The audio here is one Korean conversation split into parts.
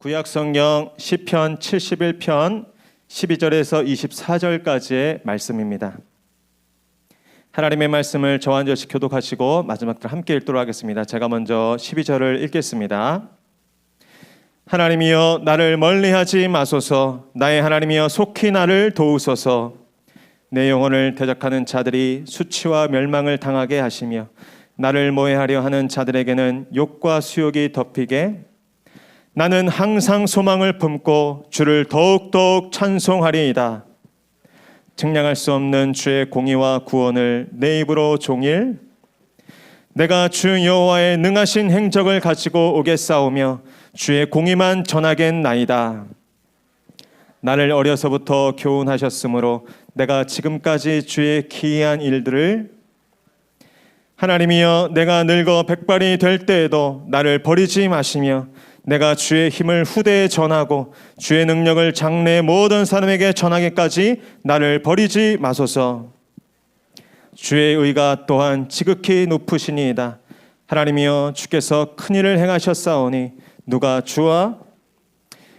구약성경 시편 71편 12절에서 24절까지의 말씀입니다. 하나님의 말씀을 저와 한 절씩 교독하시고 마지막으로 함께 읽도록 하겠습니다. 제가 먼저 12절을 읽겠습니다. 하나님이여 나를 멀리하지 마소서. 나의 하나님이여 속히 나를 도우소서. 내 영혼을 대적하는 자들이 수치와 멸망을 당하게 하시며 나를 모해하려 하는 자들에게는 욕과 수욕이 덮이게. 나는 항상 소망을 품고 주를 더욱더욱 찬송하리이다. 측량할 수 없는 주의 공의와 구원을 내 입으로 종일 내가 주 여호와의 능하신 행적을 가지고 오겠사오며 주의 공의만 전하겠나이다. 나를 어려서부터 교훈하셨으므로 내가 지금까지 주의 기이한 일들을 하나님이여 내가 늙어 백발이 될 때에도 나를 버리지 마시며 내가 주의 힘을 후대에 전하고 주의 능력을 장래의 모든 사람에게 전하기까지 나를 버리지 마소서. 주의 의가 또한 지극히 높으시니이다. 하나님이여 주께서 큰 일을 행하셨사오니 누가 주와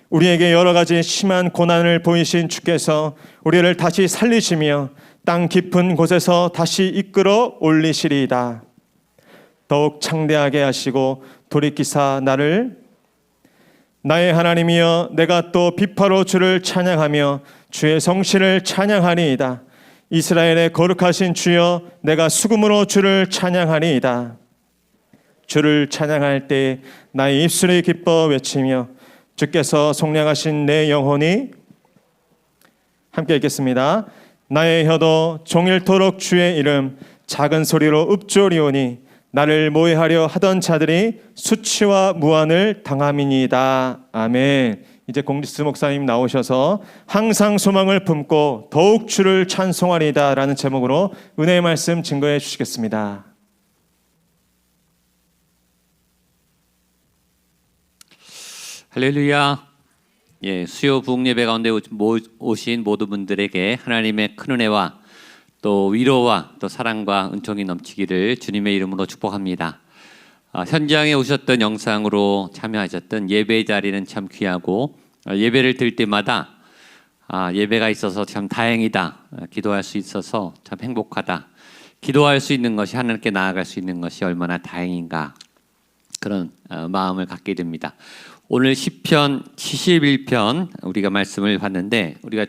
우리에게 여러 가지 심한 고난을 보이신 주께서 우리를 다시 살리시며 땅 깊은 곳에서 다시 이끌어 올리시리이다. 더욱 창대하게 하시고 돌이키사 나의 하나님이여 내가 또 비파로 주를 찬양하며 주의 성실을 찬양하니이다. 이스라엘의 거룩하신 주여 내가 수금으로 주를 찬양하니이다. 주를 찬양할 때 나의 입술이 기뻐 외치며 주께서 속량하신 내 영혼이 함께 읽겠습니다. 나의 혀도 종일토록 주의 이름 작은 소리로 읊조리오니 나를 모해하려 하던 자들이 수치와 무한을 당함이니이다. 아멘. 이제 공지스 목사님 나오셔서 항상 소망을 품고 더욱 주를 찬송하리이다 라는 제목으로 은혜의 말씀 증거해 주시겠습니다. 할렐루야. 수요 부흥 예배 가운데 오신 모든 분들에게 하나님의 큰 은혜와 또 위로와 또 사랑과 은총이 넘치기를 주님의 이름으로 축복합니다. 현장에 오셨던 영상으로 참여하셨던 예배 자리는 참 귀하고 예배를 드릴 때마다 예배가 있어서 참 다행이다. 기도할 수 있어서 참 행복하다. 기도할 수 있는 것이 하나님께 나아갈 수 있는 것이 얼마나 다행인가 그런 마음을 갖게 됩니다. 오늘 시편 71편 우리가 말씀을 봤는데 우리가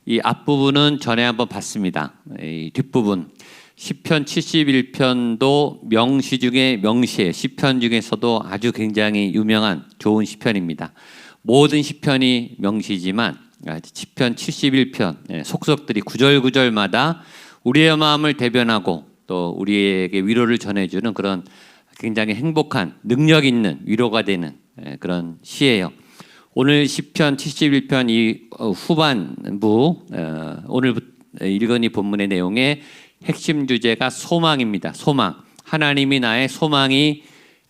이 앞부분은 전에 한번 봤습니다. 이 뒷부분 시편 71편도 명시 중에 명시에 시편 중에서도 아주 굉장히 유명한 좋은 시편입니다. 모든 시편이 명시지만 시편 71편 속속들이 구절구절마다 우리의 마음을 대변하고 또 우리에게 위로를 전해주는 그런 굉장히 행복한 능력 있는 위로가 되는 그런 시예요. 오늘 시편 71편 이 후반부 오늘 읽은 이 본문의 내용의 핵심 주제가 소망입니다. 소망. 하나님이 나의 소망이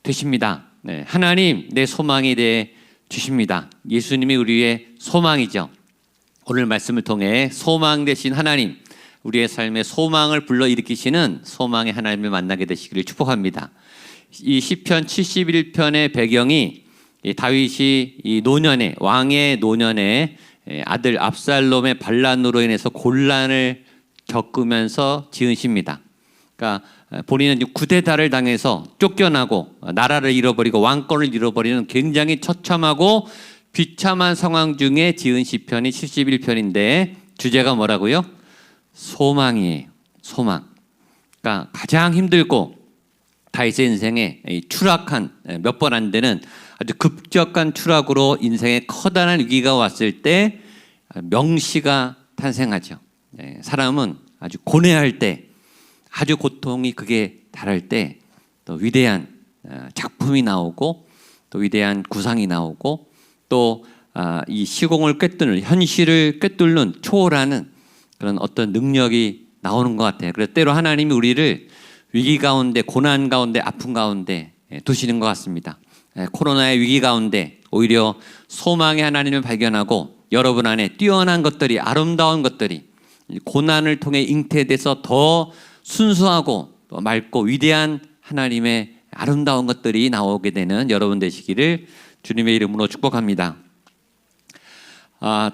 되십니다. 하나님 내 소망이 돼 주십니다. 예수님이 우리의 소망이죠. 오늘 말씀을 통해 소망 되신 하나님, 우리의 삶에 소망을 불러일으키시는 소망의 하나님을 만나게 되시기를 축복합니다. 이 시편 71편의 배경이 다윗이 이 노년에 왕의 노년에 아들 압살롬의 반란으로 인해서 곤란을 겪으면서 지은 시입니다. 그러니까 본인은 쿠데타를 당해서 쫓겨나고 나라를 잃어버리고 왕권을 잃어버리는 굉장히 처참하고 비참한 상황 중에 지은 시편이 71편인데 주제가 뭐라고요? 소망이에요. 소망. 그러니까 가장 힘들고 다윗의 인생에 추락한 몇 번 안 되는 아주 급격한 추락으로 인생에 커다란 위기가 왔을 때 명시가 탄생하죠. 사람은 아주 고뇌할 때, 아주 고통이 극에 달할 때 또 위대한 작품이 나오고 또 위대한 구상이 나오고 또 이 시공을 꿰뚫는 현실을 꿰뚫는 초월하는 그런 어떤 능력이 나오는 것 같아요. 그래서 때로 하나님이 우리를 위기 가운데, 고난 가운데, 아픔 가운데 두시는 것 같습니다. 코로나의 위기 가운데 오히려 소망의 하나님을 발견하고 여러분 안에 뛰어난 것들이, 아름다운 것들이 고난을 통해 잉태돼서 더 순수하고 맑고 위대한 하나님의 아름다운 것들이 나오게 되는 여러분 되시기를 주님의 이름으로 축복합니다.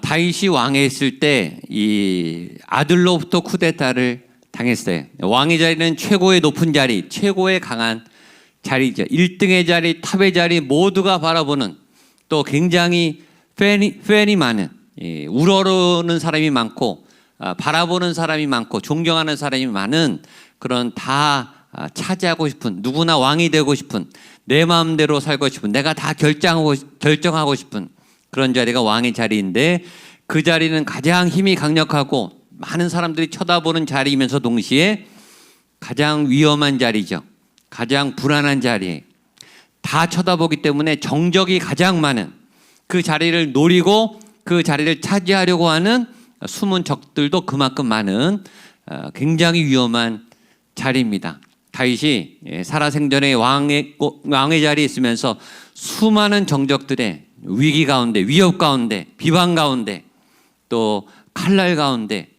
다윗이 왕했을 때 이 아들로부터 쿠데타를 당했어요. 왕의 자리는 최고의 높은 자리, 최고의 강한 자리죠. 1등의 자리, 탑의 자리 모두가 바라보는, 또 굉장히 팬이 많은, 우러르는 사람이 많고 바라보는 사람이 많고 존경하는 사람이 많은 그런, 다 차지하고 싶은, 누구나 왕이 되고 싶은, 내 마음대로 살고 싶은, 내가 다 결정하고 싶은 그런 자리가 왕의 자리인데, 그 자리는 가장 힘이 강력하고 많은 사람들이 쳐다보는 자리이면서 동시에 가장 위험한 자리죠. 가장 불안한 자리에 다 쳐다보기 때문에 정적이 가장 많은, 그 자리를 노리고 그 자리를 차지하려고 하는 숨은 적들도 그만큼 많은 굉장히 위험한 자리입니다. 다윗이 살아생전에 왕의 자리에 있으면서 수많은 정적들의 위기 가운데, 위협 가운데, 비방 가운데, 또 칼날 가운데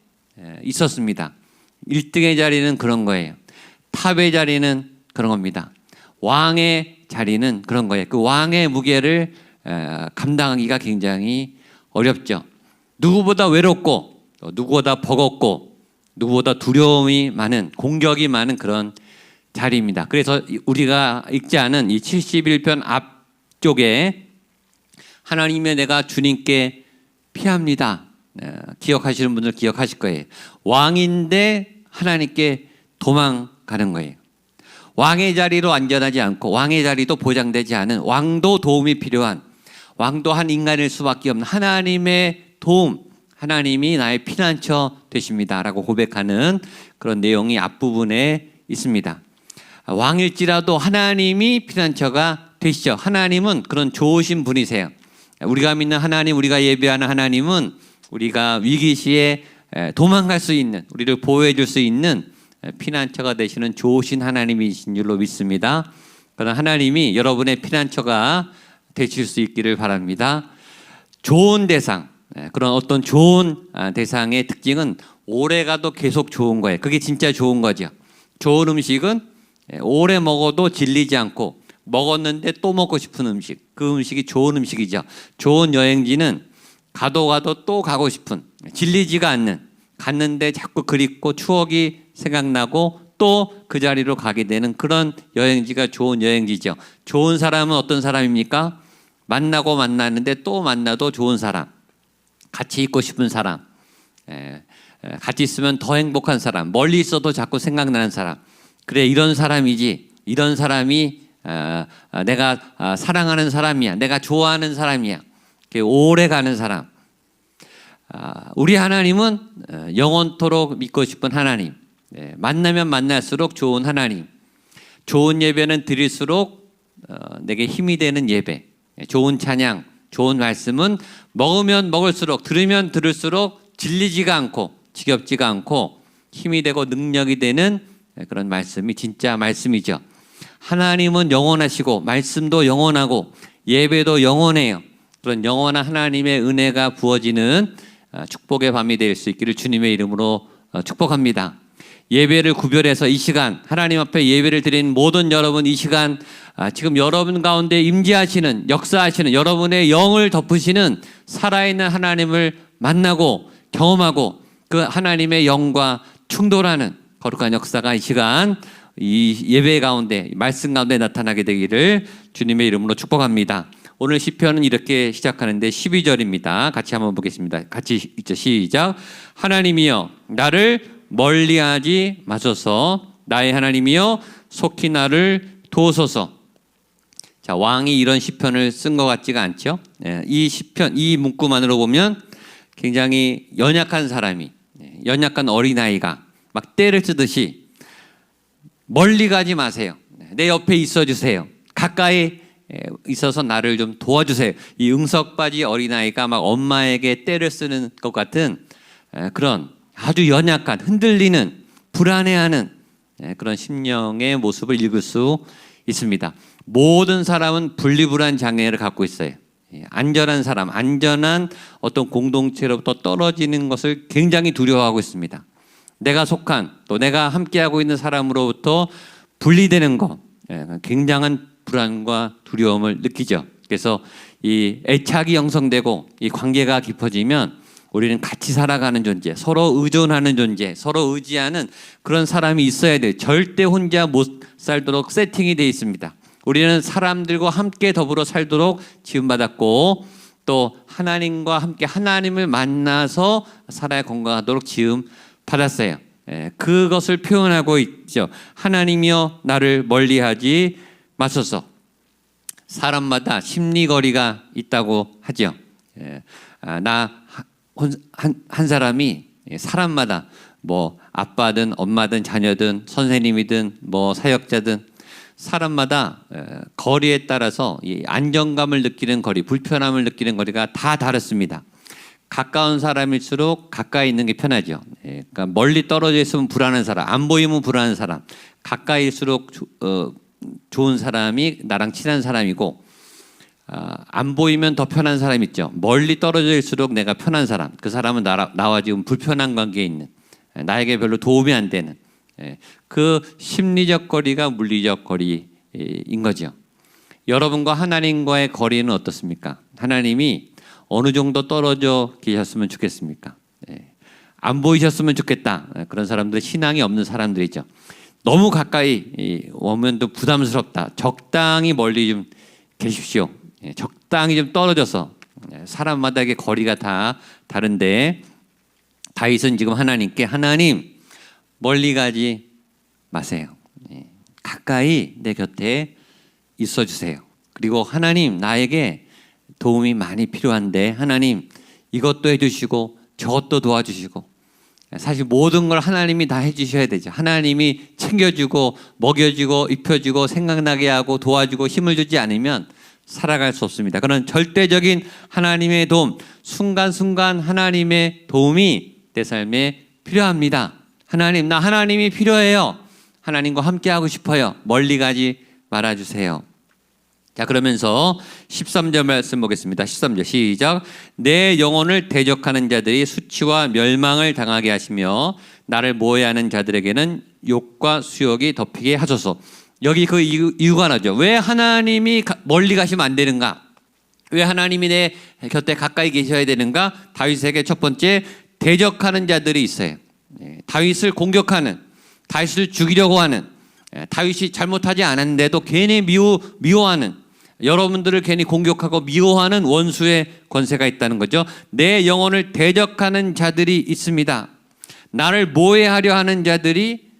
있었습니다. 1등의 자리는 그런 거예요. 탑의 자리는 그런 겁니다. 왕의 자리는 그런 거예요. 그 왕의 무게를 감당하기가 굉장히 어렵죠. 누구보다 외롭고, 누구보다 버겁고, 누구보다 두려움이 많은, 공격이 많은 그런 자리입니다. 그래서 우리가 읽지 않은 이 71편 앞쪽에 하나님의 내가 주님께 피합니다. 기억하시는 분들 기억하실 거예요. 왕인데 하나님께 도망가는 거예요. 왕의 자리로 안전하지 않고, 왕의 자리도 보장되지 않은, 왕도 도움이 필요한, 왕도 한 인간일 수밖에 없는 하나님의 도움, 하나님이 나의 피난처 되십니다 라고 고백하는 그런 내용이 앞부분에 있습니다. 왕일지라도 하나님이 피난처가 되시죠. 하나님은 그런 좋으신 분이세요. 우리가 믿는 하나님, 우리가 예배하는 하나님은 우리가 위기 시에 도망갈 수 있는, 우리를 보호해 줄 수 있는 피난처가 되시는 좋으신 하나님이신 줄로 믿습니다. 그런 하나님이 여러분의 피난처가 되실 수 있기를 바랍니다. 좋은 대상, 그런 어떤 좋은 대상의 특징은 오래가도 계속 좋은 거예요. 그게 진짜 좋은 거죠. 좋은 음식은 오래 먹어도 질리지 않고, 먹었는데 또 먹고 싶은 음식, 그 음식이 좋은 음식이죠. 좋은 여행지는 가도 또 가고 싶은, 질리지가 않는, 갔는데 자꾸 그립고 추억이 생각나고 또 그 자리로 가게 되는 그런 여행지가 좋은 여행지죠. 좋은 사람은 어떤 사람입니까? 만나는데 또 만나도 좋은 사람, 같이 있고 싶은 사람, 같이 있으면 더 행복한 사람, 멀리 있어도 자꾸 생각나는 사람. 그래, 이런 사람이지, 이런 사람이 내가 사랑하는 사람이야, 내가 좋아하는 사람이야, 오래 가는 사람. 우리 하나님은 영원토록 믿고 싶은 하나님, 만나면 만날수록 좋은 하나님, 좋은 예배는 드릴수록 내게 힘이 되는 예배, 좋은 찬양, 좋은 말씀은 먹으면 먹을수록, 들으면 들을수록 질리지가 않고 지겹지가 않고 힘이 되고 능력이 되는 그런 말씀이 진짜 말씀이죠. 하나님은 영원하시고 말씀도 영원하고 예배도 영원해요. 그런 영원한 하나님의 은혜가 부어지는 축복의 밤이 될 수 있기를 주님의 이름으로 축복합니다. 예배를 구별해서 이 시간 하나님 앞에 예배를 드린 모든 여러분, 이 시간 지금 여러분 가운데 임재하시는, 역사하시는, 여러분의 영을 덮으시는 살아있는 하나님을 만나고 경험하고 그 하나님의 영과 충돌하는 거룩한 역사가 이 시간 이 예배 가운데, 말씀 가운데 나타나게 되기를 주님의 이름으로 축복합니다. 오늘 시편은 이렇게 시작하는데 12절입니다. 같이 한번 보겠습니다. 같이 읽죠. 시작. 하나님이여 나를 멀리하지 마소서, 나의 하나님이여 속히 나를 도우소서. 자, 왕이 이런 시편을 쓴 것 같지가 않죠. 이 시편, 이 문구만으로 보면 굉장히 연약한 사람이, 연약한 어린아이가 막 떼를 쓰듯이 멀리 가지 마세요, 내 옆에 있어 주세요, 가까이 있어서 나를 좀 도와주세요. 이 응석바지 어린아이가 막 엄마에게 떼를 쓰는 것 같은 그런 아주 연약한, 흔들리는, 불안해하는 그런 심령의 모습을 읽을 수 있습니다. 모든 사람은 분리불안 장애를 갖고 있어요. 안전한 사람, 안전한 어떤 공동체로부터 떨어지는 것을 굉장히 두려워하고 있습니다. 내가 속한, 또 내가 함께하고 있는 사람으로부터 분리되는 것, 굉장한 불안과 두려움을 느끼죠. 그래서 이 애착이 형성되고 이 관계가 깊어지면 우리는 같이 살아가는 존재, 서로 의존하는 존재, 서로 의지하는 그런 사람이 있어야 돼요. 절대 혼자 못 살도록 세팅이 되어 있습니다. 우리는 사람들과 함께 더불어 살도록 지음받았고 또 하나님과 함께 하나님을 만나서 살아야 건강하도록 지음받았어요. 그것을 표현하고 있죠. 하나님이여 나를 멀리하지 마소서. 사람마다 심리거리가 있다고 하죠. 한 사람이 사람마다 뭐 아빠든 엄마든 자녀든 선생님이든 뭐 사역자든 사람마다 거리에 따라서 이 안정감을 느끼는 거리, 불편함을 느끼는 거리가 다 다릅니다. 가까운 사람일수록 가까이 있는 게 편하죠. 그러니까 멀리 떨어져 있으면 불안한 사람, 안 보이면 불안한 사람, 가까이일수록 좋은 사람이 나랑 친한 사람이고 안 보이면 더 편한 사람 있죠. 멀리 떨어져 있을수록 내가 편한 사람, 그 사람은 나와 지금 불편한 관계에 있는, 나에게 별로 도움이 안 되는 그 심리적 거리가 물리적 거리인 거죠. 여러분과 하나님과의 거리는 어떻습니까? 하나님이 어느 정도 떨어져 계셨으면 좋겠습니까? 안 보이셨으면 좋겠다. 그런 사람들 신앙이 없는 사람들이죠. 너무 가까이 오면 또 부담스럽다. 적당히 멀리 좀 계십시오. 적당히 좀 떨어져서 사람마다의 거리가 다 다른데 다윗은 지금 하나님께 하나님 멀리 가지 마세요. 가까이 내 곁에 있어 주세요. 그리고 하나님 나에게 도움이 많이 필요한데 하나님 이것도 해주시고 저것도 도와주시고 사실 모든 걸 하나님이 다 해주셔야 되죠. 하나님이 챙겨주고 먹여주고 입혀주고 생각나게 하고 도와주고 힘을 주지 않으면 살아갈 수 없습니다. 그런 절대적인 하나님의 도움, 순간순간 하나님의 도움이 내 삶에 필요합니다. 하나님, 나 하나님이 필요해요. 하나님과 함께 하고 싶어요. 멀리 가지 말아주세요. 자, 그러면서 13절 말씀 보겠습니다. 13절 시작. 내 영혼을 대적하는 자들이 수치와 멸망을 당하게 하시며 나를 모해하는 자들에게는 욕과 수욕이 덮이게 하소서. 여기 그 이유가 나죠. 왜 하나님이 멀리 가시면 안 되는가? 왜 하나님이 내 곁에 가까이 계셔야 되는가? 다윗에게 첫 번째 대적하는 자들이 있어요. 다윗을 공격하는, 다윗을 죽이려고 하는, 다윗이 잘못하지 않았는데도 괜히 미워하는, 여러분들을 괜히 공격하고 미워하는 원수의 권세가 있다는 거죠. 내 영혼을 대적하는 자들이 있습니다. 나를 모해하려 하는 자들이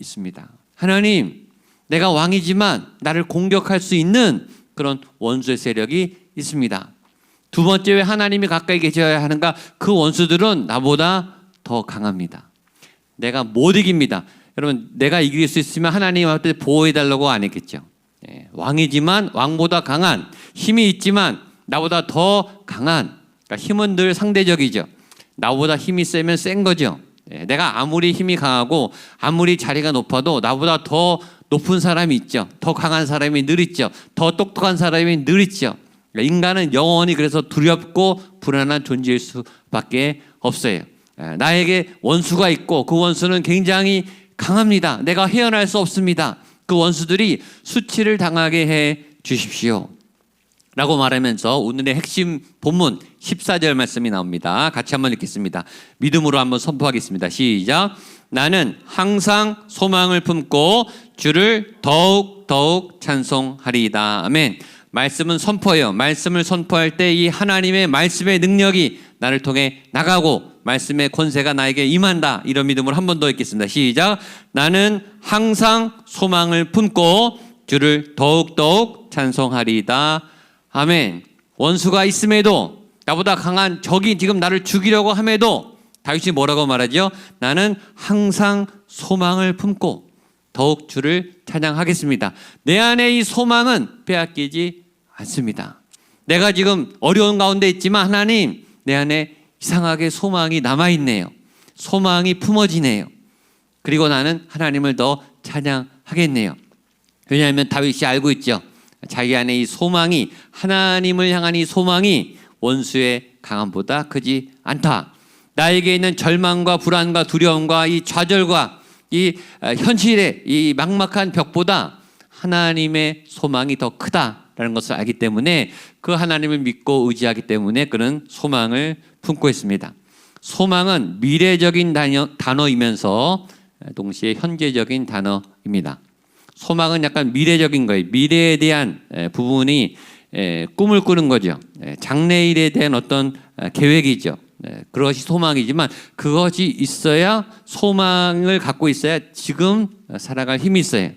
있습니다. 하나님, 내가 왕이지만 나를 공격할 수 있는 그런 원수의 세력이 있습니다. 두 번째, 왜 하나님이 가까이 계셔야 하는가? 그 원수들은 나보다 더 강합니다. 내가 못 이깁니다. 여러분, 내가 이길 수 있으면 하나님한테 보호해달라고 안 했겠죠. 왕이지만 왕보다 강한, 힘이 있지만 나보다 더 강한, 그러니까 힘은 늘 상대적이죠. 나보다 힘이 세면 센 거죠. 내가 아무리 힘이 강하고 아무리 자리가 높아도 나보다 더 높은 사람이 있죠. 더 강한 사람이 늘 있죠. 더 똑똑한 사람이 늘 있죠. 인간은 영원히 그래서 두렵고 불안한 존재일 수밖에 없어요. 나에게 원수가 있고 그 원수는 굉장히 강합니다. 내가 헤어날 수 없습니다. 그 원수들이 수치를 당하게 해 주십시오 라고 말하면서 오늘의 핵심 본문 14절 말씀이 나옵니다. 같이 한번 읽겠습니다. 믿음으로 한번 선포하겠습니다. 시작. 나는 항상 소망을 품고 주를 더욱 찬송하리이다. 아멘. 말씀은 선포예요. 말씀을 선포할 때 이 하나님의 말씀의 능력이 나를 통해 나가고 말씀의 권세가 나에게 임한다. 이런 믿음으로 한 번 더 읽겠습니다. 시작. 나는 항상 소망을 품고 주를 더욱 찬송하리이다. 아멘. 원수가 있음에도 나보다 강한 적이 지금 나를 죽이려고 함에도 다윗이 뭐라고 말하죠? 나는 항상 소망을 품고 더욱 주를 찬양하겠습니다. 내 안에 이 소망은 빼앗기지 않습니다. 내가 지금 어려운 가운데 있지만 하나님, 내 안에 이상하게 소망이 남아있네요. 소망이 품어지네요. 그리고 나는 하나님을 더 찬양하겠네요. 왜냐하면 다윗이 알고 있죠. 자기 안에 이 소망이, 하나님을 향한 이 소망이 원수의 강함보다 크지 않다. 나에게 있는 절망과 불안과 두려움과 이 좌절과 이 현실의 이 막막한 벽보다 하나님의 소망이 더 크다. 있다라는 것을 알기 때문에 그 하나님을 믿고 의지하기 때문에 그는 소망을 품고 있습니다. 소망은 미래적인 단어이면서 동시에 현재적인 단어입니다. 소망은 약간 미래적인 거예요. 미래에 대한 부분이 꿈을 꾸는 거죠. 장래일에 대한 어떤 계획이죠. 그것이 소망이지만 그것이 있어야 소망을 갖고 있어야 지금 살아갈 힘이 있어요.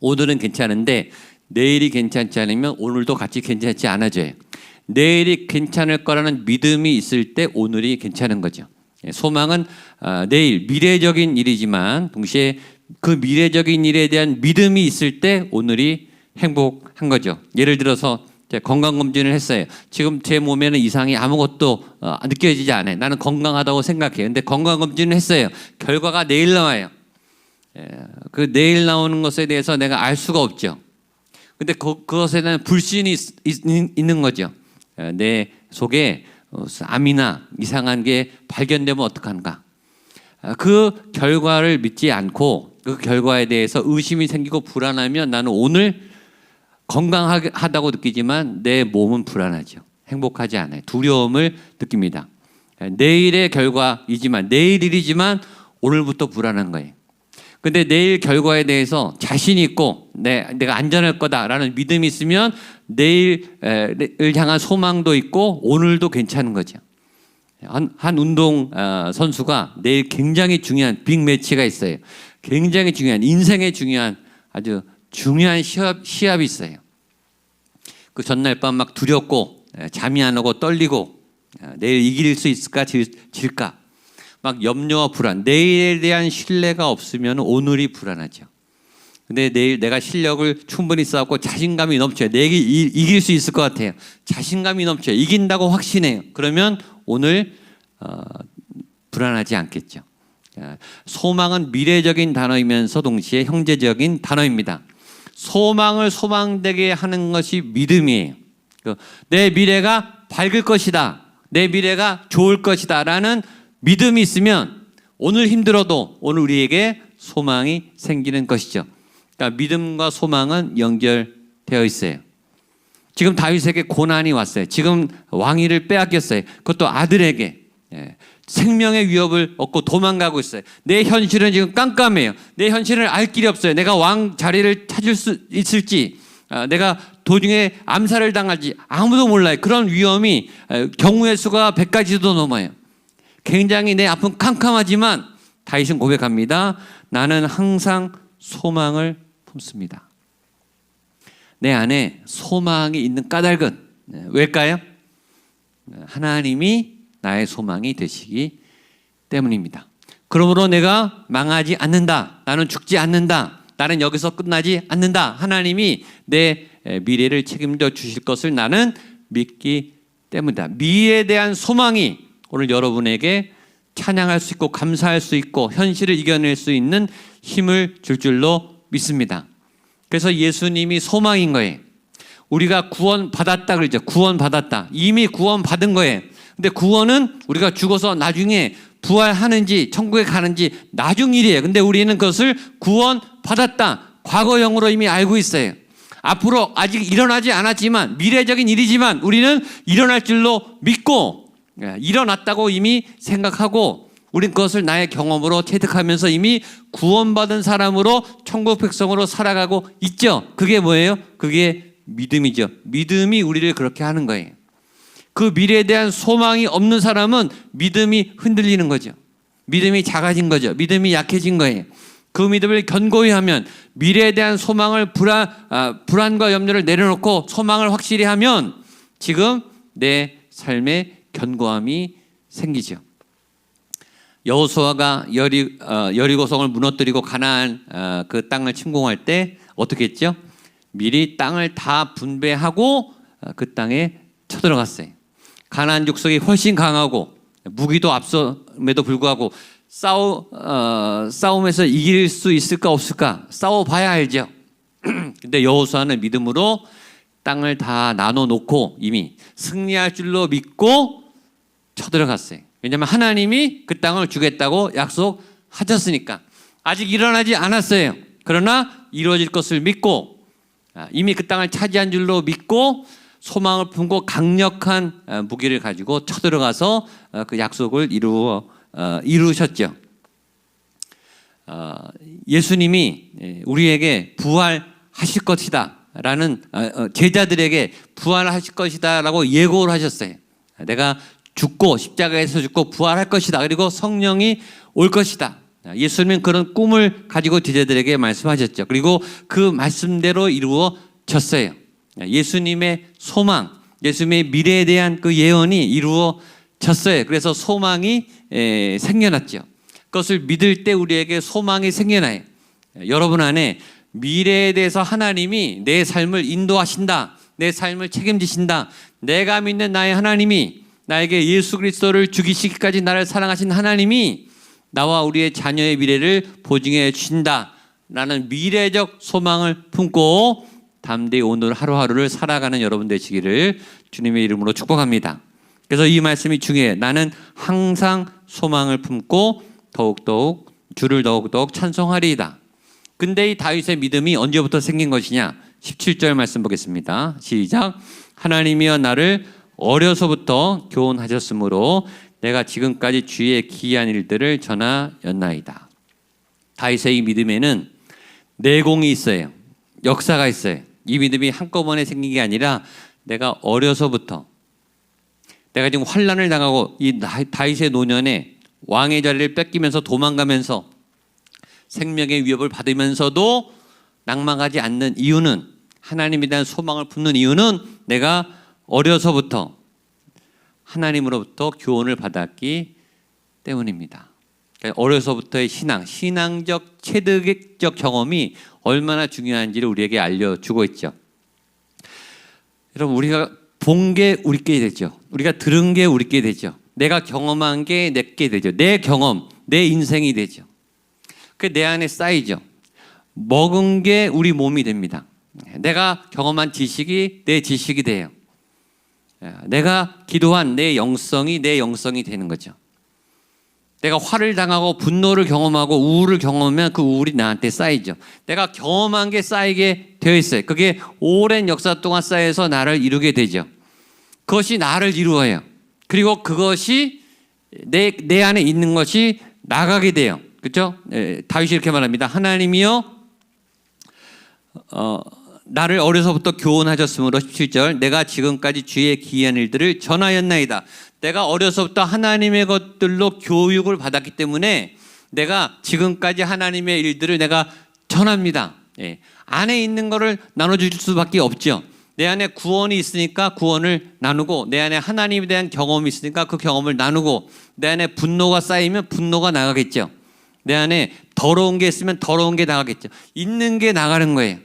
오늘은 괜찮은데 내일이 괜찮지 않으면 오늘도 같이 괜찮지 않아져요. 내일이 괜찮을 거라는 믿음이 있을 때 오늘이 괜찮은 거죠. 소망은 내일 미래적인 일이지만 동시에 그 미래적인 일에 대한 믿음이 있을 때 오늘이 행복한 거죠. 예를 들어서 건강검진을 했어요. 지금 제 몸에는 이상이 아무것도 느껴지지 않아요. 나는 건강하다고 생각해요. 근데 건강검진을 했어요. 결과가 내일 나와요. 그 내일 나오는 것에 대해서 내가 알 수가 없죠. 근데 그것에 대한 불신이 있는 거죠. 내 속에 암이나 이상한 게 발견되면 어떡한가. 그 결과를 믿지 않고 그 결과에 대해서 의심이 생기고 불안하면 나는 오늘 건강하다고 느끼지만 내 몸은 불안하죠. 행복하지 않아요. 두려움을 느낍니다. 내일의 결과이지만 내일 일이지만 오늘부터 불안한 거예요. 근데 내일 결과에 대해서 자신 있고 내가 안전할 거다라는 믿음이 있으면 내일을 향한 소망도 있고 오늘도 괜찮은 거죠. 한 운동 선수가 내일 굉장히 중요한 빅매치가 있어요. 굉장히 중요한 인생의 중요한 아주 중요한 시합이 있어요. 그 전날 밤 막 두렵고 잠이 안 오고 떨리고 내일 이길 수 있을까 질까 막 염려와 불안, 내일에 대한 신뢰가 없으면 오늘이 불안하죠. 근데 내일 내가 실력을 충분히 쌓았고 자신감이 넘쳐요. 내일 이길 수 있을 것 같아요. 자신감이 넘쳐요. 이긴다고 확신해요. 그러면 오늘 불안하지 않겠죠. 소망은 미래적인 단어이면서 동시에 형제적인 단어입니다. 소망을 소망되게 하는 것이 믿음이에요. 내 미래가 밝을 것이다. 내 미래가 좋을 것이다 라는 믿음이 있으면 오늘 힘들어도 오늘 우리에게 소망이 생기는 것이죠. 그러니까 믿음과 소망은 연결되어 있어요. 지금 다윗에게 고난이 왔어요. 지금 왕위를 빼앗겼어요. 그것도 아들에게. 생명의 위협을 얻고 도망가고 있어요. 내 현실은 지금 깜깜해요. 내 현실을 알 길이 없어요. 내가 왕 자리를 찾을 수 있을지, 내가 도중에 암살을 당할지 아무도 몰라요. 그런 위험이 경우의 수가 100가지도 넘어요. 굉장히 내 앞은 캄캄하지만 다윗은 고백합니다. 나는 항상 소망을 품습니다. 내 안에 소망이 있는 까닭은 왜일까요? 하나님이 나의 소망이 되시기 때문입니다. 그러므로 내가 망하지 않는다. 나는 죽지 않는다. 나는 여기서 끝나지 않는다. 하나님이 내 미래를 책임져 주실 것을 나는 믿기 때문이다. 미래에 대한 소망이 오늘 여러분에게 찬양할 수 있고 감사할 수 있고 현실을 이겨낼 수 있는 힘을 줄 줄로 믿습니다. 그래서 예수님이 소망인 거예요. 우리가 구원받았다 그러죠. 구원받았다. 이미 구원받은 거예요. 근데 구원은 우리가 죽어서 나중에 부활하는지 천국에 가는지 나중 일이에요. 근데 우리는 그것을 구원받았다. 과거형으로 이미 알고 있어요. 앞으로 아직 일어나지 않았지만 미래적인 일이지만 우리는 일어날 줄로 믿고 일어났다고 이미 생각하고 우린 그것을 나의 경험으로 체득하면서 이미 구원받은 사람으로 천국 백성으로 살아가고 있죠. 그게 뭐예요? 그게 믿음이죠. 믿음이 우리를 그렇게 하는 거예요. 그 미래에 대한 소망이 없는 사람은 믿음이 흔들리는 거죠. 믿음이 작아진 거죠. 믿음이 약해진 거예요. 그 믿음을 견고히 하면 미래에 대한 소망을 불안과 염려를 내려놓고 소망을 확실히 하면 지금 내 삶에 견고함이 생기죠. 여호수아가 여리고성을 무너뜨리고 가나안 그 땅을 침공할 때 어떻게 했죠? 미리 땅을 다 분배하고 그 땅에 쳐들어갔어요. 가나안 족속이 훨씬 강하고 무기도 앞섬에도 불구하고 싸움에서 이길 수 있을까 없을까 싸워봐야 알죠. 근데 여호수아는 믿음으로 땅을 다 나눠놓고 이미 승리할 줄로 믿고 쳐들어갔어요. 왜냐하면 하나님이 그 땅을 주겠다고 약속하셨으니까. 아직 일어나지 않았어요. 그러나 이루어질 것을 믿고 이미 그 땅을 차지한 줄로 믿고 소망을 품고 강력한 무기를 가지고 쳐들어가서 그 약속을 이루셨죠. 예수님이 우리에게 부활하실 것이다 라는 제자들에게 부활하실 것이다 라고 예고를 하셨어요. 내가 죽고 십자가에서 죽고 부활할 것이다. 그리고 성령이 올 것이다. 예수님은 그런 꿈을 가지고 제자들에게 말씀하셨죠. 그리고 그 말씀대로 이루어졌어요. 예수님의 소망, 예수님의 미래에 대한 그 예언이 이루어졌어요. 그래서 소망이 생겨났죠. 그것을 믿을 때 우리에게 소망이 생겨나요. 여러분 안에 미래에 대해서 하나님이 내 삶을 인도하신다. 내 삶을 책임지신다. 내가 믿는 나의 하나님이 나에게 예수 그리스도를 죽이시기까지 나를 사랑하신 하나님이 나와 우리의 자녀의 미래를 보증해 주신다 라는 미래적 소망을 품고 담대히 오늘 하루하루를 살아가는 여러분 되시기를 주님의 이름으로 축복합니다. 그래서 이 말씀이 중요해요. 나는 항상 소망을 품고 더욱더욱 주를 더욱더욱 찬송하리이다. 근데 이 다윗의 믿음이 언제부터 생긴 것이냐? 17절 말씀 보겠습니다. 시작. 하나님이여 나를 어려서부터 교훈하셨으므로 내가 지금까지 주의 기이한 일들을 전하였나이다. 다윗의 이 믿음에는 내공이 있어요. 역사가 있어요. 이 믿음이 한꺼번에 생긴 게 아니라 내가 어려서부터 내가 지금 환난을 당하고 이 다윗의 노년에 왕의 자리를 뺏기면서 도망가면서 생명의 위협을 받으면서도 낭망하지 않는 이유는 하나님에 대한 소망을 품는 이유는 내가 어려서부터 하나님으로부터 교훈을 받았기 때문입니다. 그러니까 어려서부터의 신앙적 체득적 경험이 얼마나 중요한지를 우리에게 알려주고 있죠. 여러분 우리가 본 게 우리께 되죠. 우리가 들은 게 우리께 되죠. 내가 경험한 게 내게 되죠. 내 경험, 내 인생이 되죠. 그게 내 안에 쌓이죠. 먹은 게 우리 몸이 됩니다. 내가 경험한 지식이 내 지식이 돼요. 내가 기도한 내 영성이 되는 거죠. 내가 화를 당하고 분노를 경험하고 우울을 경험하면 그 우울이 나한테 쌓이죠. 내가 경험한 게 쌓이게 되어 있어요. 그게 오랜 역사 동안 쌓여서 나를 이루게 되죠. 그것이 나를 이루어요. 그리고 그것이 내 안에 있는 것이 나가게 돼요. 그렇죠? 다윗이 이렇게 말합니다. 하나님이여 나를 어려서부터 교훈하셨으므로 17절 내가 지금까지 주의 기이한 일들을 전하였나이다. 내가 어려서부터 하나님의 것들로 교육을 받았기 때문에 내가 지금까지 하나님의 일들을 내가 전합니다. 안에 있는 거를 나눠줄 수밖에 없죠. 내 안에 구원이 있으니까 구원을 나누고 내 안에 하나님에 대한 경험이 있으니까 그 경험을 나누고 내 안에 분노가 쌓이면 분노가 나가겠죠. 내 안에 더러운 게 있으면 더러운 게 나가겠죠. 있는 게 나가는 거예요.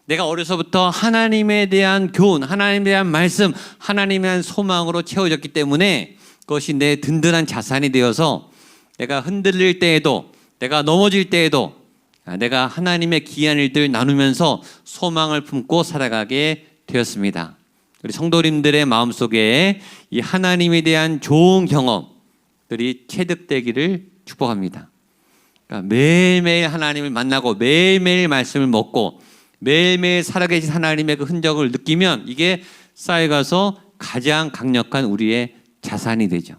내가 어려서부터 하나님에 대한 교훈, 하나님에 대한 말씀, 하나님에 대한 소망으로 채워졌기 때문에 그것이 내 든든한 자산이 되어서 내가 흔들릴 때에도 내가 넘어질 때에도 내가 하나님의 귀한 일들 나누면서 소망을 품고 살아가게 되었습니다. 우리 성도님들의 마음속에 이 하나님에 대한 좋은 경험들이 체득되기를 축복합니다. 그러니까 매일매일 하나님을 만나고 매일매일 말씀을 먹고 매일매일 살아계신 하나님의 그 흔적을 느끼면 이게 쌓여가서 가장 강력한 우리의 자산이 되죠.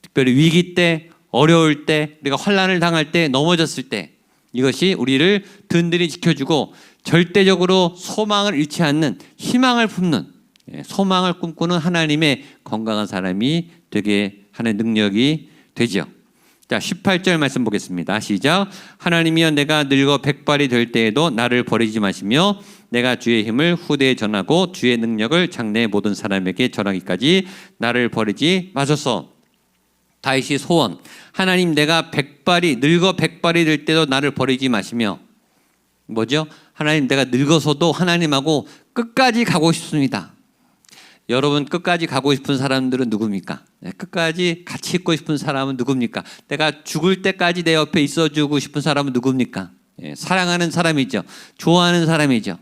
특별히 위기 때, 어려울 때, 우리가 환난을 당할 때, 넘어졌을 때 이것이 우리를 든든히 지켜주고 절대적으로 소망을 잃지 않는 희망을 품는 소망을 꿈꾸는 하나님의 건강한 사람이 되게 하는 능력이 되죠. 자, 18절 말씀 보겠습니다. 시작. 하나님이여 내가 늙어 백발이 될 때에도 나를 버리지 마시며 내가 주의 힘을 후대에 전하고 주의 능력을 장래의 모든 사람에게 전하기까지 나를 버리지 마소서. 다윗이 소원. 하나님 내가 늙어 백발이 될 때도 나를 버리지 마시며 뭐죠? 하나님 내가 늙어서도 하나님하고 끝까지 가고 싶습니다. 여러분 끝까지 가고 싶은 사람들은 누굽니까? 끝까지 같이 있고 싶은 사람은 누굽니까? 내가 죽을 때까지 내 옆에 있어주고 싶은 사람은 누굽니까? 사랑하는 사람이죠. 좋아하는 사람이죠.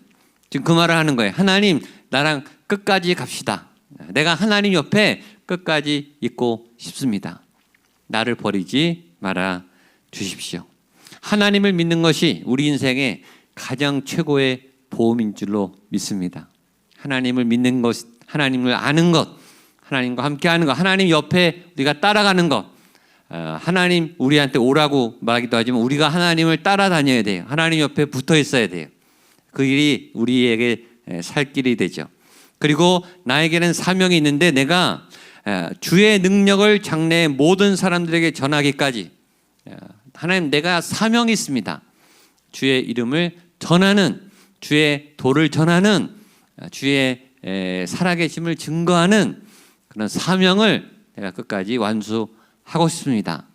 지금 그 말을 하는 거예요. 하나님 나랑 끝까지 갑시다. 내가 하나님 옆에 끝까지 있고 싶습니다. 나를 버리지 말아 주십시오. 하나님을 믿는 것이 우리 인생의 가장 최고의 보험인 줄로 믿습니다. 하나님을 믿는 것, 하나님을 아는 것, 하나님과 함께하는 것, 하나님 옆에 우리가 따라가는 것. 하나님 우리한테 오라고 말하기도 하지만 우리가 하나님을 따라다녀야 돼요. 하나님 옆에 붙어 있어야 돼요. 그 길이 우리에게 살 길이 되죠. 그리고 나에게는 사명이 있는데 내가 주의 능력을 장래의 모든 사람들에게 전하기까지 하나님 내가 사명이 있습니다. 주의 이름을 전하는, 주의 도를 전하는, 주의 살아계심을 증거하는 그런 사명을 내가 끝까지 완수하고 싶습니다.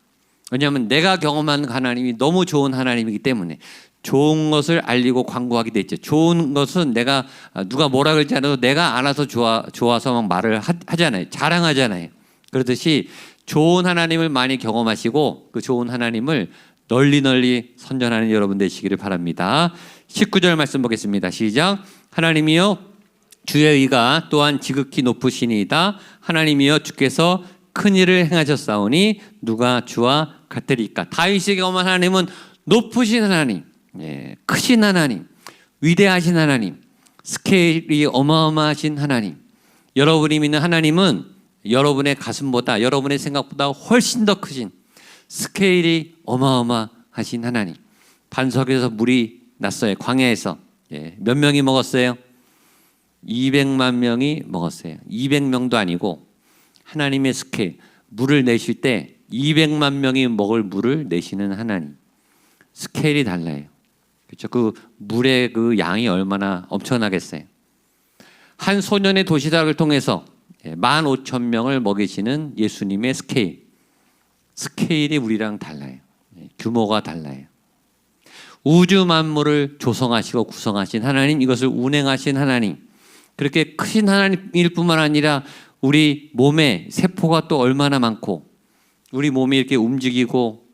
왜냐하면 내가 경험한 하나님이 너무 좋은 하나님이기 때문에 좋은 것을 알리고 광고하게 됐죠. 좋은 것은 내가 누가 뭐라 그러지 않아도 내가 알아서 좋아서 막 말을 하잖아요. 자랑하잖아요. 그렇듯이 좋은 하나님을 많이 경험하시고 그 좋은 하나님을 널리 선전하는 여러분 되시기를 바랍니다. 19절 말씀 보겠습니다. 시작. 하나님이여 주의 의가 또한 지극히 높으시니이다. 하나님이여 주께서 큰 일을 행하셨사오니 누가 주와 같으리까. 다윗이 경험한 하나님은 높으신 하나님, 크신 하나님, 위대하신 하나님, 스케일이 어마어마하신 하나님. 여러분이 믿는 하나님은 여러분의 가슴보다, 여러분의 생각보다 훨씬 더 크신, 스케일이 어마어마하신 하나님. 반석에서 물이 났어요. 광야에서. 몇 명이 먹었어요? 200만 명이 먹었어요. 200명도 아니고 하나님의 스케일, 물을 내실 때 200만 명이 먹을 물을 내시는 하나님. 스케일이 달라요. 그렇죠? 그 물의 그 양이 얼마나 엄청나겠어요. 한 소년의 도시락을 통해서 15,000명을 먹이시는 예수님의 스케일. 스케일이 우리랑 달라요. 규모가 달라요. 우주 만물을 조성하시고 구성하신 하나님, 이것을 운행하신 하나님. 그렇게 크신 하나님일 뿐만 아니라 우리 몸에 세포가 또 얼마나 많고 우리 몸이 이렇게 움직이고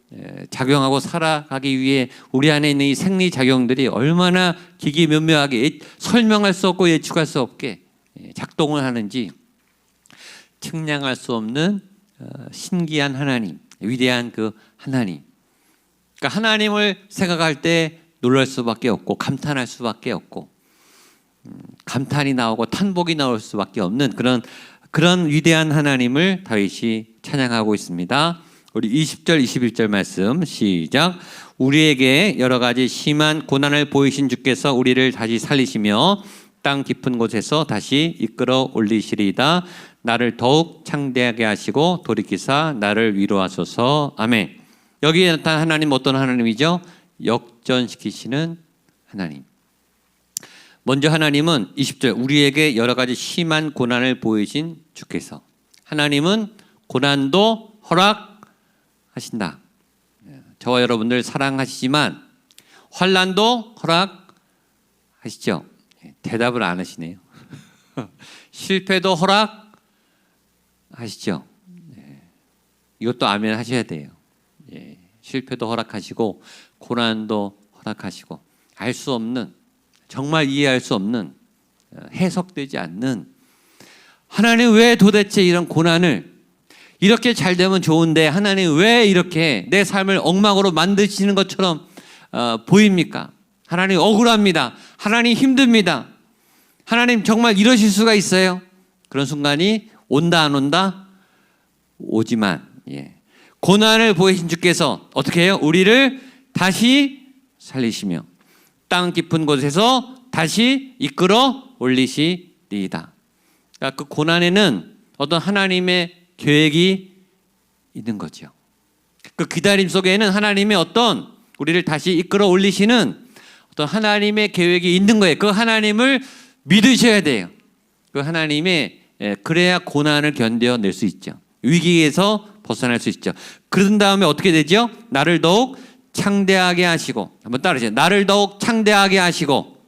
작용하고 살아가기 위해 우리 안에 있는 이 생리작용들이 얼마나 기기묘묘하게 설명할 수 없고 예측할 수 없게 작동을 하는지 측량할 수 없는 신기한 하나님, 위대한 그 하나님. 그러니까 하나님을 생각할 때 놀랄 수밖에 없고 감탄할 수밖에 없고 감탄이 나오고 탄복이 나올 수밖에 없는 그런 위대한 하나님을 다윗이 찬양하고 있습니다. 우리 20절 21절 말씀 시작. 우리에게 여러 가지 심한 고난을 보이신 주께서 우리를 다시 살리시며 땅 깊은 곳에서 다시 이끌어 올리시리이다. 나를 더욱 창대하게 하시고 돌이키사 나를 위로하소서. 아멘. 여기에 나타난 하나님 어떤 하나님이죠? 역전시키시는 하나님. 먼저 하나님은 20절 우리에게 여러 가지 심한 고난을 보이신 주께서. 하나님은 고난도 허락하신다. 저와 여러분들 사랑하시지만 환난도 허락하시죠. 대답을 안 하시네요. 실패도 허락하시죠. 이것도 아멘 하셔야 돼요. 실패도 허락하시고 고난도 허락하시고 알 수 없는, 정말 이해할 수 없는, 해석되지 않는 하나님 왜 도대체 이런 고난을 이렇게 잘 되면 좋은데 하나님 왜 이렇게 내 삶을 엉망으로 만드시는 것처럼 보입니까? 하나님 억울합니다. 하나님 힘듭니다. 하나님 정말 이러실 수가 있어요? 그런 순간이 온다 안 온다? 오지만 고난을 보이신 주께서 어떻게 해요? 우리를 다시 살리시며 땅 깊은 곳에서 다시 이끌어 올리시리이다. 그러니까 그 고난에는 어떤 하나님의 계획이 있는 거죠. 그 기다림 속에는 하나님의 어떤 우리를 다시 이끌어 올리시는 어떤 하나님의 계획이 있는 거예요. 그 하나님을 믿으셔야 돼요. 그 하나님의 그래야 고난을 견뎌낼 수 있죠. 위기에서 벗어날 수 있죠. 그런 다음에 어떻게 되죠? 나를 더욱 창대하게 하시고, 한번 따라하세요. 나를 더욱 창대하게 하시고,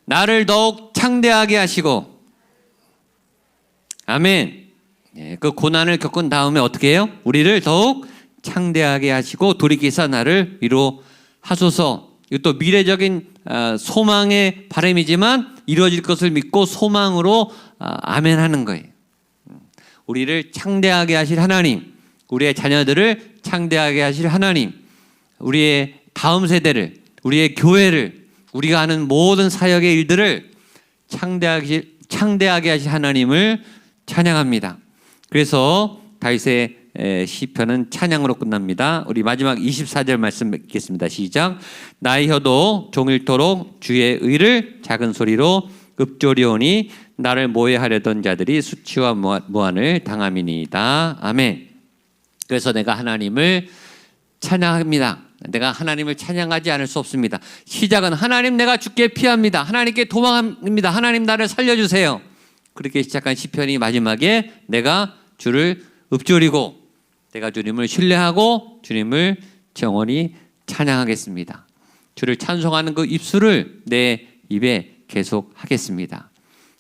나를 더욱 창대하게 하시고, 아멘. 그 고난을 겪은 다음에 어떻게 해요? 우리를 더욱 창대하게 하시고 돌이키사 나를 위로하소서. 이것도 미래적인 소망의 바람이지만 이루어질 것을 믿고 소망으로 아멘 하는 거예요. 우리를 창대하게 하실 하나님, 우리의 자녀들을 창대하게 하실 하나님, 우리의 다음 세대를, 우리의 교회를, 우리가 하는 모든 사역의 일들을 창대하게 하신 하나님을 찬양합니다. 그래서 다윗의 시편은 찬양으로 끝납니다. 우리 마지막 24절 말씀 읽겠습니다. 시작. 나의 혀도 종일토록 주의 의를 작은 소리로 읊조리오니 나를 모해하려던 자들이 수치와 무한을 당함이니이다. 아멘. 그래서 내가 하나님을 찬양합니다. 내가 하나님을 찬양하지 않을 수 없습니다. 시작은 하나님 내가 주께 피합니다. 하나님께 도망합니다. 하나님 나를 살려주세요. 그렇게 시작한 시편이 마지막에 내가 주를 읊조리고 내가 주님을 신뢰하고 주님을 영원히 찬양하겠습니다. 주를 찬송하는 그 입술을 내 입에 계속 하겠습니다.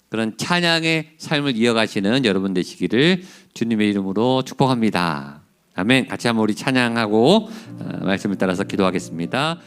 그런 찬양의 삶을 이어가시는 여러분 되시기를 주님의 이름으로 축복합니다. 아멘. 같이 한번 우리 찬양하고 말씀을 따라서 기도하겠습니다.